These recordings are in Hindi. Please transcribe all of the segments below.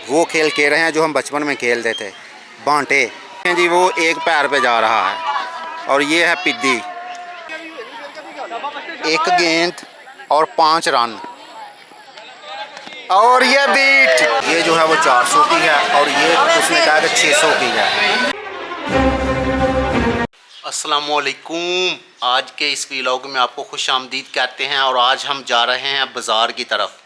वो खेल खेल रहे हैं जो हम बचपन में खेलते थे, बांटे जी। वो एक पैर पे जा रहा है और ये है पिद्दी। एक गेंद और 5 रन और ये बीट। ये जो है वो 400 की है और ये उसने कहा कि 600 की है। अस्सलामुअलैकुम। आज के इस व्लॉग में आपको खुश आमदीद कहते हैं और आज हम जा रहे हैं बाज़ार की तरफ।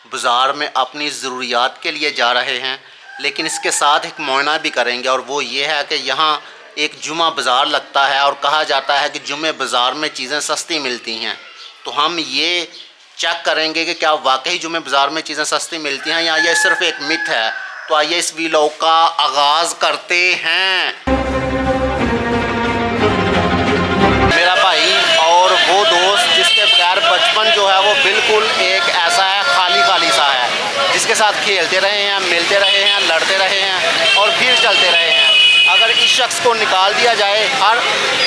बाज़ार में अपनी ज़रूरियात के लिए जा रहे हैं, लेकिन इसके साथ एक मुआयना भी करेंगे और वो ये है कि यहाँ एक जुमा बाज़ार लगता है और कहा जाता है कि जुमे बाज़ार में चीज़ें सस्ती मिलती हैं। तो हम ये चेक करेंगे कि क्या वाकई जुमे बाज़ार में चीज़ें सस्ती मिलती हैं या ये सिर्फ एक मिथ है। तो आइए इस व्लॉग का आगाज़ करते हैं। मेरा भाई और वो दोस्त जिसके बगैर बचपन जो है वो बिल्कुल एक ऐसा है, खाली खाली सा है, जिसके साथ खेलते रहे हैं, मिलते रहे हैं, लड़ते रहे हैं और फिर चलते रहे हैं। अगर इस शख्स को निकाल दिया जाए,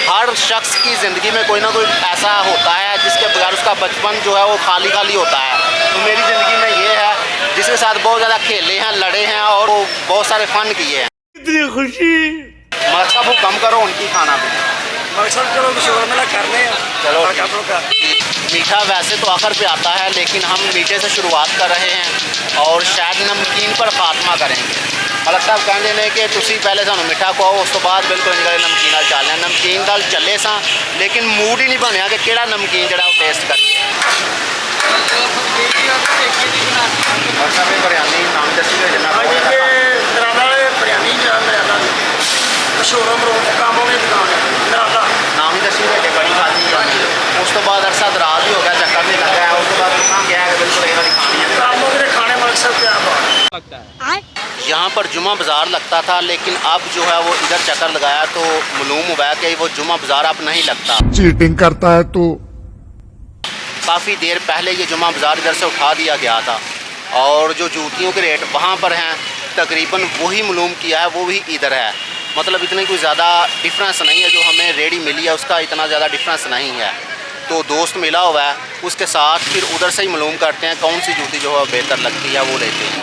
हर शख्स की ज़िंदगी में कोई ना कोई ऐसा होता है जिसके बगैर उसका बचपन जो है वो खाली खाली होता है। तो मेरी ज़िंदगी में ये है जिसके साथ बहुत ज़्यादा खेले हैं, लड़े हैं और वो बहुत सारे फ़न किए हैं। इतनी खुशी मतलब वो कम करो उनकी खाना पीना। चलो शोरमेला करने हैं। चलो मीठा वैसे तो आखिर पे आता है, लेकिन हम मीठे से शुरुआत कर रहे हैं और शायद नमकीन पर खात्मा करेंगे। मलक साहब कहते हैं कि तुसी पहले सानू मिठा खुआओ, उस तो बाद बिल्कुल नमकीन नाल चलना। नमकीन नाल चले सा, लेकिन मूड ही नहीं बनया कि केड़ा नमकीन जड़ा वो टेस्ट करिए। बिरयानी नाम दसी नाम ही दसी बड़ी खाती है। उस तो बाद अरसा दराज भी हो गया, चक्कर नहीं लगा है। उसके बाद इतना गया है बिल्कुल ये वाली खाने लगता है। यहाँ पर जुमा बाज़ार लगता था, लेकिन अब जो है वो इधर चक्कर लगाया तो मालूम हुआ कि वो जुमा बाज़ार अब नहीं लगता, चीटिंग करता है। तो काफ़ी देर पहले ये जुमा बाज़ार इधर से उठा दिया गया था और जो जूतियों के रेट वहाँ पर हैं तकरीबन वही मालूम किया है, वो भी इधर है। मतलब इतनी कोई ज़्यादा डिफरेंस नहीं है, जो हमें रेडी मिली है उसका इतना ज़्यादा डिफरेंस नहीं है। तो दोस्त मिला हुआ है, उसके साथ फिर उधर से ही मालूम करते हैं कौन सी जूती जो है बेहतर लगती है, वो लेते हैं।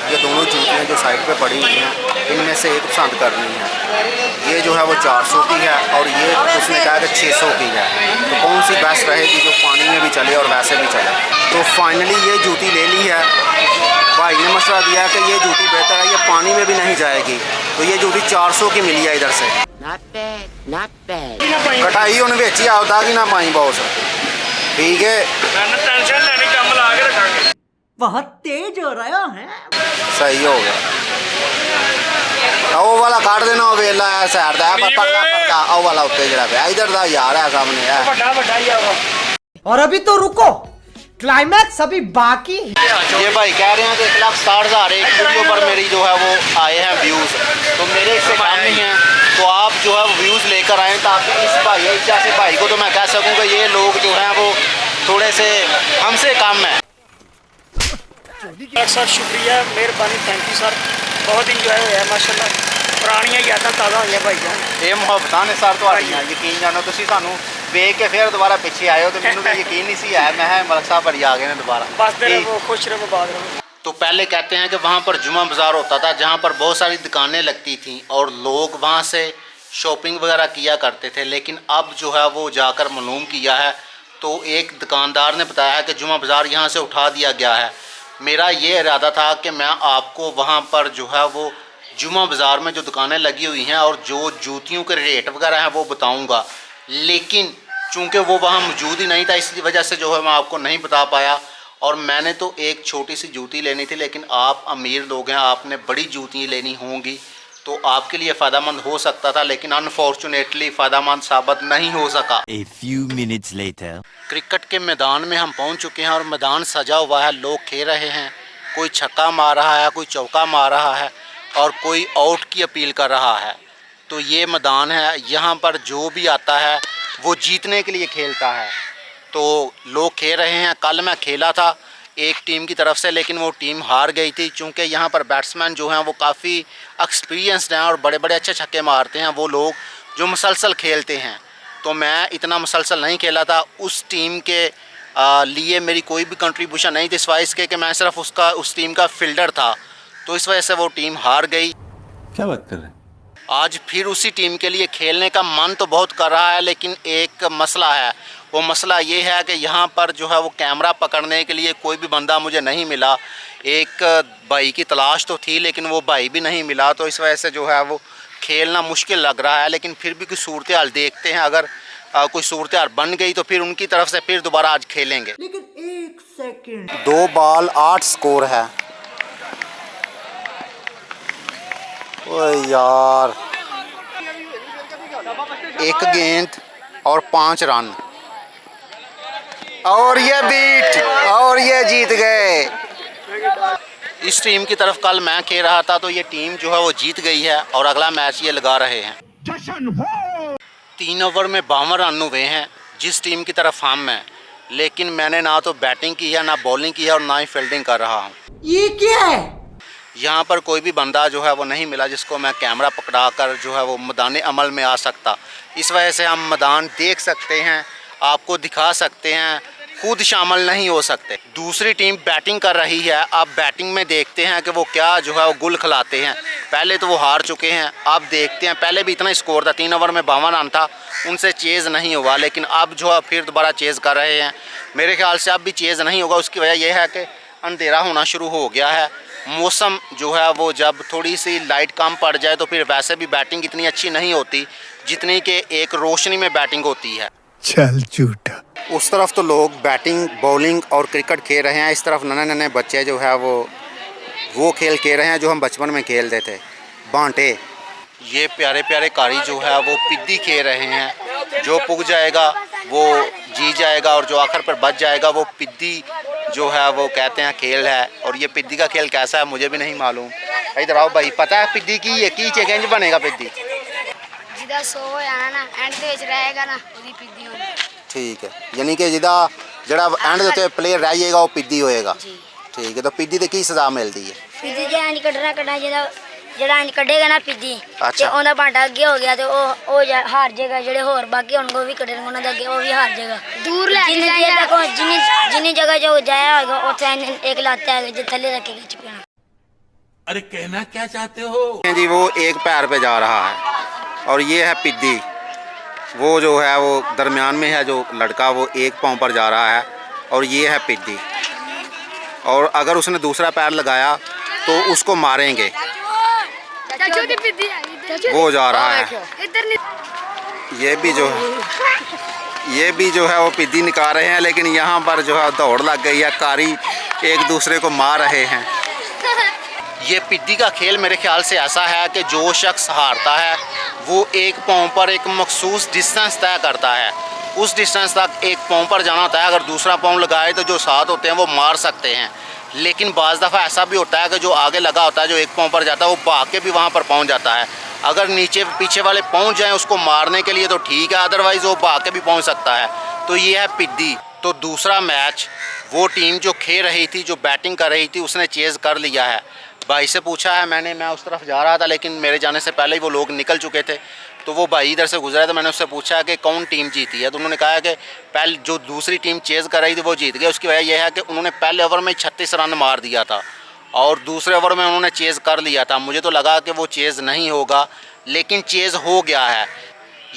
ये दोनों जूतियाँ जो साइड पे पड़ी हुई हैं इनमें से एक पसंद करनी है। ये जो है वो 400 की है और ये उसने कहा कि 600 की है। तो कौन सी बेस्ट रहेगी जो पानी में भी चले और वैसे भी चले। तो फाइनली ये जूती ले ली है। भाई ने मशवरा दिया है कि ये जूती बेहतर है, ये पानी में भी नहीं जाएगी। तो ये जूती 400 की मिली है इधर से। कटाई उन्हें बेची आता कि ना पाई बॉस, ठीक है। टेंशन लेनी, कम ला के रखेंगे। बहुत तेज हो रहा है। सही हो गया। वो वाला काट देना वेला है सैर दा पर पक्का वो वाला उत्ते जड़ा पे इधर दा यार है सामने है बड़ा ही है वो। और अभी तो रुको, क्लाइमैक्स अभी बाकी है। ये भाई कह रहे हैं कि 1,60,000 एक वीडियो पर मेरी जो है वो आए हैं व्यूज़। तो मेरे इससे कम नहीं हैं, तो आप जो है व्यूज़ लेकर आएँ ताकि इस भाई जैसे भाई को तो मैं कह सकूँ कि ये लोग जो हैं वो थोड़े से हमसे कम हैं। सर शुक्रिया, मेहरबानी, थैंक यू सर। बहुत इंजॉय होया माशाल्लाह। पुरानियां यादां ताज़ा होईयां भाईजान। ये मुहब्बतां ने सर तुहाड़ियां यकीन जानो तुसीं सानू वेख के फिर दोबारा पीछे आए हो तो मैनू तो यकीन नहीं सी आया। मैं मलक साहब भरी आ गए ने दोबारा। बसते रहो, खुश रहो, बात रहो। तो पहले कहते हैं कि वहाँ पर जुमा बाज़ार होता था जहाँ पर बहुत सारी दुकानें लगती थीं और लोग वहाँ से शॉपिंग वगैरह किया करते थे। लेकिन अब जो है वो जाकर मालूम किया है तो एक दुकानदार ने बताया है कि जुमा बाज़ार यहाँ से उठा दिया गया है। मेरा ये इरादा था कि मैं आपको वहाँ पर जो है वो जुमा बाज़ार में जो दुकानें लगी हुई हैं और जो जूतियों के रेट वगैरह हैं वो बताऊँगा, लेकिन चूँकि वो वहाँ मौजूद ही नहीं था इसकी वजह से जो है मैं आपको नहीं बता पाया। और मैंने तो एक छोटी सी जूती लेनी थी, लेकिन आप अमीर लोग हैं, आपने बड़ी जूती लेनी होंगी तो आपके लिए फ़ायदेमंद हो सकता था, लेकिन अनफॉर्चुनेटली फ़ायदेमंद साबित नहीं हो सका। A few minutes later. Cricket के मैदान में हम पहुंच चुके हैं और मैदान सजा हुआ है, लोग खेल रहे हैं। कोई छक्का मार रहा है, कोई चौका मार रहा है और कोई आउट की अपील कर रहा है। तो ये मैदान है, यहाँ पर जो भी आता है वो जीतने के लिए खेलता है। तो लोग खेल रहे हैं। कल मैं खेला था एक टीम की तरफ से, लेकिन वो टीम हार गई थी। चूँकि यहाँ पर बैट्समैन जो हैं वो काफ़ी एक्सपीरियंसड हैं और बड़े बड़े अच्छे छक्के मारते हैं वो लोग जो मुसलसल खेलते हैं। तो मैं इतना मुसलसल नहीं खेला था। उस टीम के लिए मेरी कोई भी कंट्रीब्यूशन नहीं थी, सिवाय इसके कि मैं सिर्फ उस टीम का फील्डर था। तो इस वजह से वो टीम हार गई। क्या बात कर रहे हैं? आज फिर उसी टीम के लिए खेलने का मन तो बहुत कर रहा है, लेकिन एक मसला है। वो मसला ये है कि यहाँ पर जो है वो कैमरा पकड़ने के लिए कोई भी बंदा मुझे नहीं मिला। एक भाई की तलाश तो थी लेकिन वो भाई भी नहीं मिला, तो इस वजह से जो है वो खेलना मुश्किल लग रहा है। लेकिन फिर भी कोई सूरत हाल देखते हैं, अगर कोई सूरत हाल बन गई तो फिर उनकी तरफ से फिर दोबारा आज खेलेंगे। लेकिन एक सेकंड, 2 बॉल 8 स्कोर है। ओए यार, 1 गेंद और 5 रन और ये बीट और ये जीत गए। इस टीम की तरफ कल मैं खेल रहा था तो ये टीम जो है वो जीत गई है और अगला मैच ये लगा रहे हैं। 3 ओवर में 52 रन हुए हैं जिस टीम की तरफ हम हैं, लेकिन मैंने ना तो बैटिंग की है, ना बॉलिंग की है और ना ही फील्डिंग कर रहा हूँ। ये क्या है? यहाँ पर कोई भी बंदा जो है वो नहीं मिला जिसको मैं कैमरा पकड़ा कर जो है वो मैदान अमल में आ सकता। इस वजह से हम मैदान देख सकते हैं, आपको दिखा सकते हैं, खुद शामिल नहीं हो सकते। दूसरी टीम बैटिंग कर रही है, अब बैटिंग में देखते हैं कि वो क्या जो है वो गुल खिलाते हैं। पहले तो वो हार चुके हैं, अब देखते हैं। पहले भी इतना स्कोर था, 3 ओवर में 52 रन था, उनसे चेज़ नहीं हुआ, लेकिन अब जो है फिर दोबारा चेज़ कर रहे हैं। मेरे ख्याल से अब भी चेज़ नहीं होगा। उसकी वजह यह है कि अंधेरा होना शुरू हो गया है। मौसम जो है वो जब थोड़ी सी लाइट कम पड़ जाए तो फिर वैसे भी बैटिंग इतनी अच्छी नहीं होती जितनी कि एक रोशनी में बैटिंग होती है। चल झूठा। उस तरफ तो लोग बैटिंग, बॉलिंग और क्रिकेट खेल रहे हैं, इस तरफ नन्हे नन्हे बच्चे जो है वो खेल खेल रहे हैं जो हम बचपन में खेलते थे, बांटे। ये प्यारे प्यारे कारी जो है वो पिद्दी खेल रहे हैं। जो पुग जाएगा वो जीत जाएगा और जो आखिर पर बच जाएगा वो पिद्दी जो है वो कहते हैं खेल है। और ये पिद्दी का खेल कैसा है मुझे भी नहीं मालूम। इधर आओ भाई, पता है पिद्दी की ये की चेंज बनेगा पिद्दी? जिदा 100 हो जाना ना एंड ਦੇ ਵਿੱਚ रहेगा ना ਉਹਦੀ पिद्दी होनी। ठीक है, यानी कि जिदा जड़ा एंड ਦੇ ਉੱਤੇ प्लेयर रह जाएगा वो पिद्दी होएगा। जी ठीक है, तो पिद्दी ਦੀ ਕੀ ਸਜ਼ਾ ਮਿਲਦੀ ਹੈ? पिद्दी ਜੇ ਐਂਡ ਕੱਢਣਾ ਜਿਹੜਾ ਐਂਡ ਕੱਢੇਗਾ ਨਾ ਪਿੱਦੀ ਤੇ ਅੱਛਾ। ਉਹਦਾ ਬਾਂਟਾ ਅੱਗੇ ਹੋ ਗਿਆ ਤੇ ਉਹ ਹਾਰ ਜਾਏਗਾ। ਜਿਹੜੇ ਹੋਰ ਬਾਕੀ ਹੋਣਗੇ ਉਹ ਵੀ ਕੱਢਣਗੇ ਉਹਨਾਂ ਦੇ ਅੱਗੇ, ਉਹ ਵੀ ਹਾਰ ਜਾਏਗਾ। ਦੂਰ ਲੈ ਕੇ ਜਾਏਗਾ ਦੇਖੋ ਜਿੰਨੀ ਜਗ੍ਹਾ ਜੋ ਜਾਇਆ ਹੋਏਗਾ ਉੱਥੇ ਇੱਕ ਲੱਤ ਹੈ ਜੇ ਥੱਲੇ ਰੱਖ के चिपकना। अरे कहना क्या चाहते हो? जी वो एक पैर पे जा रहा है और ये है पिद्दी। वो जो है वो दरमियान में है जो लड़का, वो एक पाँव पर जा रहा है और ये है पिद्दी। और अगर उसने दूसरा पैर लगाया तो उसको मारेंगे। वो जा रहा है, ये भी जो है वो पिद्दी निकाल रहे हैं, लेकिन यहाँ पर जो है दौड़ लग गई है, कारी एक दूसरे को मार रहे हैं। ये पिद्दी का खेल मेरे ख्याल से ऐसा है कि जो शख्स हारता है वो एक पाँव पर एक मखसूस डिस्टेंस तय करता है। उस डिस्टेंस तक एक पाँव पर जाना होता है। अगर दूसरा पाँव लगाए तो जो साथ होते हैं वो मार सकते हैं, लेकिन बाज़ दफ़ा ऐसा भी होता है कि जो आगे लगा होता है, जो एक पाँव पर जाता है, वो भाग के भी वहाँ पर पहुँच जाता है। अगर नीचे पीछे वाले पहुँच जाएँ उसको मारने के लिए तो ठीक है, अदरवाइज़ वो भाग के भी पहुँच सकता है। तो ये है पिद्दी। तो दूसरा मैच वो टीम जो खेल रही थी, जो बैटिंग कर रही थी, उसने चेज़ कर लिया है। भाई से पूछा है मैंने, मैं उस तरफ जा रहा था लेकिन मेरे जाने से पहले ही वो लोग निकल चुके थे, तो वो भाई इधर से गुजरा, तो मैंने उससे पूछा कि कौन टीम जीती है, तो उन्होंने कहा कि पहले जो दूसरी टीम चेज़ कर रही थी वो जीत गई। उसकी वजह यह है कि उन्होंने पहले ओवर में 36 रन मार दिया था और दूसरे ओवर में उन्होंने चेज़ कर लिया था। मुझे तो लगा कि वो चेज़ नहीं होगा, लेकिन चेज़ हो गया है।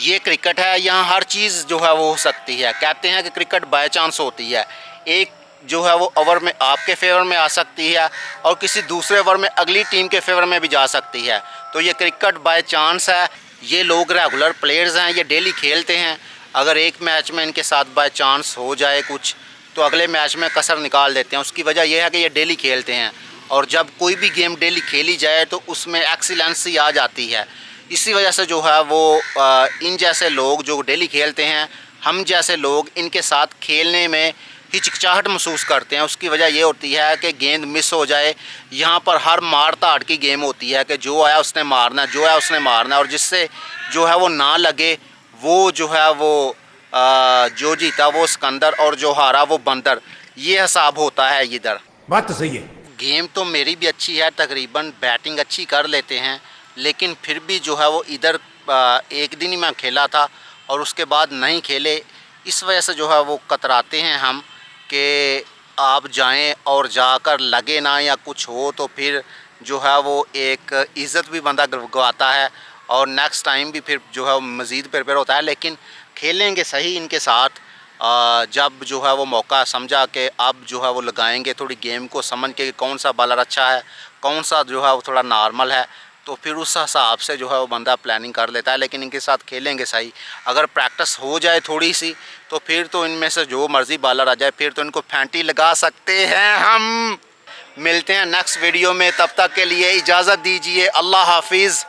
ये क्रिकेट है, यहाँ हर चीज़ जो है वो हो सकती है। कहते हैं कि क्रिकेट बाय चांस होती है। एक जो है वो ओवर में आपके फेवर में आ सकती है और किसी दूसरे ओवर में अगली टीम के फेवर में भी जा सकती है। तो ये क्रिकेट बाय चांस है। ये लोग रेगुलर प्लेयर्स हैं, ये डेली खेलते हैं। अगर एक मैच में इनके साथ बाय चांस हो जाए कुछ तो अगले मैच में कसर निकाल देते हैं। उसकी वजह यह है कि ये डेली खेलते हैं और जब कोई भी गेम डेली खेली जाए तो उसमें एक्सीलेंसी आ जाती है। इसी वजह से जो है वो इन जैसे लोग जो डेली खेलते हैं, हम जैसे लोग इनके साथ खेलने में हिचकिचाहट महसूस करते हैं। उसकी वजह ये होती है कि गेंद मिस हो जाए। यहाँ पर हर मार ताड़ की गेम होती है कि जो आया उसने मारना, जो आया उसने मारना, और जिससे जो है वो ना लगे वो जो है वो जो जीता वो सिकंदर और जो हारा वो बंदर। ये हिसाब होता है इधर। बात तो सही है। गेम तो मेरी भी अच्छी है, तकरीबन बैटिंग अच्छी कर लेते हैं, लेकिन फिर भी जो है वो इधर एक दिन ही मैं खेला था और उसके बाद नहीं खेले। इस वजह से जो है वो कतराते हैं हम कि आप जाएं और जाकर लगे ना या कुछ हो तो फिर जो है वो एक इज़्ज़त भी बंदा गवाता है और नेक्स्ट टाइम भी फिर जो है वो मज़ीद प्रिपेयर होता है। लेकिन खेलेंगे सही इनके साथ जब जो है वो मौका समझा कि अब जो है वो लगाएंगे थोड़ी गेम को समझ के कौन सा बॉलर अच्छा है, कौन सा जो है वो थोड़ा नॉर्मल है, तो फिर उस हिसाब से जो है वो बंदा प्लानिंग कर लेता है। लेकिन इनके साथ खेलेंगे सही, अगर प्रैक्टिस हो जाए थोड़ी सी तो फिर तो इनमें से जो मर्ज़ी बॉलर आ जाए फिर तो इनको फैंटी लगा सकते हैं हम। मिलते हैं नेक्स्ट वीडियो में, तब तक के लिए इजाज़त दीजिए। अल्लाह हाफिज़।